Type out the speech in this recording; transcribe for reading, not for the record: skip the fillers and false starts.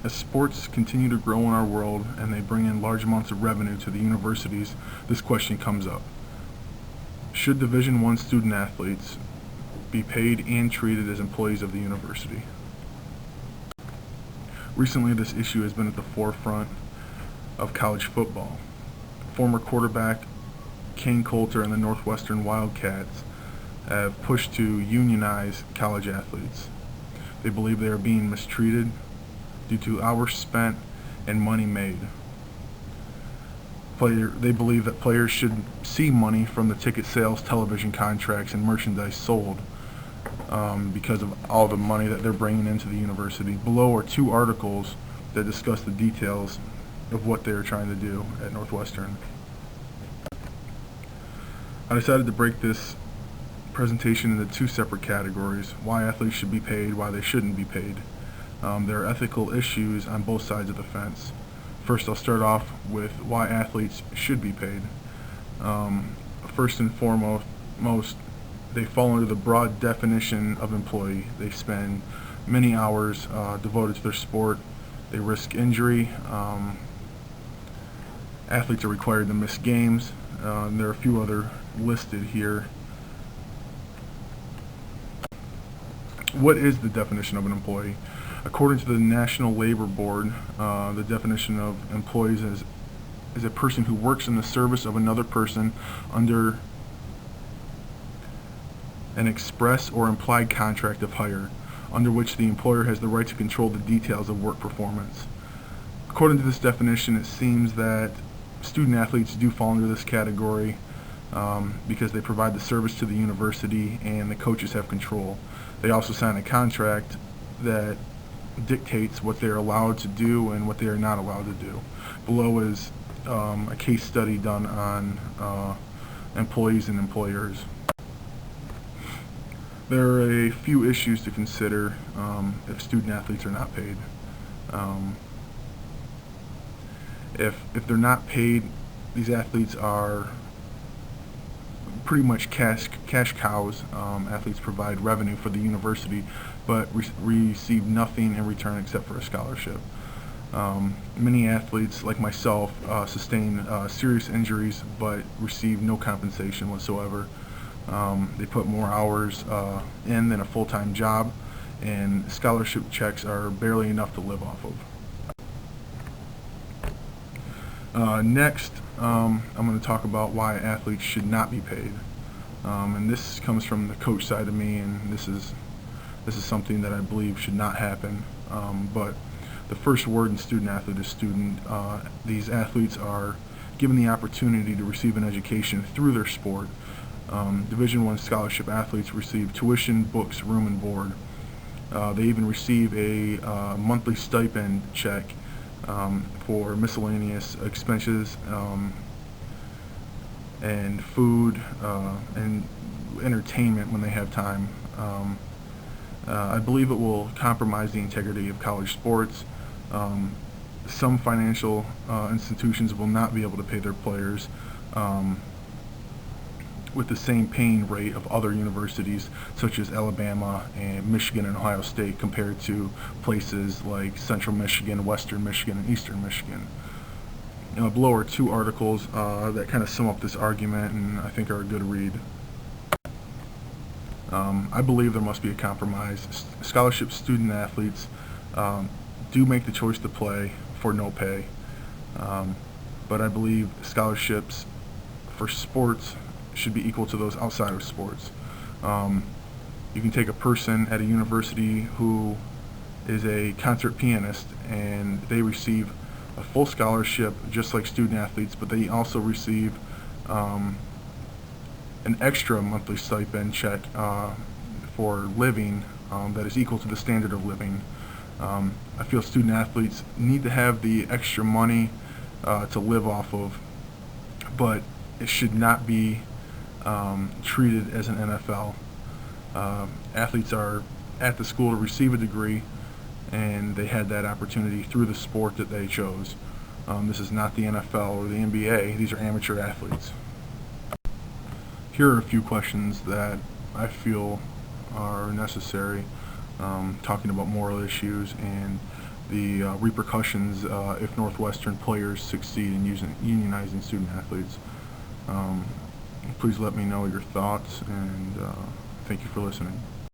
As sports continue to grow in our world and they bring in large amounts of revenue to the universities, this question comes up. Should Division I student athletes be paid and treated as employees of the university? Recently, this issue has been at the forefront of college football. Former quarterback Kane Coulter and the Northwestern Wildcats have pushed to unionize college athletes. They believe they are being mistreated due to hours spent and money made. They believe that players should see money from the ticket sales, television contracts, and merchandise sold because of all the money that they're bringing into the university. Below are two articles that discuss the details of what they're trying to do at Northwestern. I decided to break this presentation into two separate categories: why athletes should be paid, why they shouldn't be paid. There are ethical issues on both sides of the fence. First, I'll start off with why athletes should be paid. First and foremost, they fall under the broad definition of employee. They spend many hours devoted to their sport. They risk injury. Athletes are required to miss games. And there are a few other listed here. What is the definition of an employee? According to the National Labor Board, the definition of employees is a person who works in the service of another person under an express or implied contract of hire, under which the employer has the right to control the details of work performance. According to this definition, it seems that student athletes do fall under this category because they provide the service to the university and the coaches have control. They also sign a contract that dictates what they're allowed to do and what they are not allowed to do. Below is a case study done on employees and employers. There are a few issues to consider if student athletes are not paid. If they're not paid, these athletes are pretty much cash cows. Athletes provide revenue for the university, but receive nothing in return except for a scholarship. Many athletes, like myself, sustain serious injuries but receive no compensation whatsoever. They put more hours in than a full-time job, and scholarship checks are barely enough to live off of. Next, I'm going to talk about why athletes should not be paid. And this comes from the coach side of me, and this is something that I believe should not happen. But the first word in student athlete is student. These athletes are given the opportunity to receive an education through their sport. Division I scholarship athletes receive tuition, books, room, and board. They even receive a monthly stipend check for miscellaneous expenses and food and entertainment when they have time. I believe it will compromise the integrity of college sports. Some financial institutions will not be able to pay their players with the same paying rate of other universities such as Alabama and Michigan and Ohio State compared to places like Central Michigan, Western Michigan, and Eastern Michigan. Below are two articles that kind of sum up this argument and I think are a good read. I believe there must be a compromise. Scholarship student athletes do make the choice to play for no pay, but I believe scholarships for sports should be equal to those outside of sports. You can take a person at a university who is a concert pianist and they receive a full scholarship just like student athletes, but they also receive an extra monthly stipend check for living that is equal to the standard of living. I feel student athletes need to have the extra money to live off of, but it should not be treated as an NFL. Athletes are at the school to receive a degree, and they had that opportunity through the sport that they chose. This is not the NFL or the NBA. These are amateur athletes. Here are a few questions that I feel are necessary, talking about moral issues and the repercussions if Northwestern players succeed in unionizing student athletes. Please let me know your thoughts, and thank you for listening.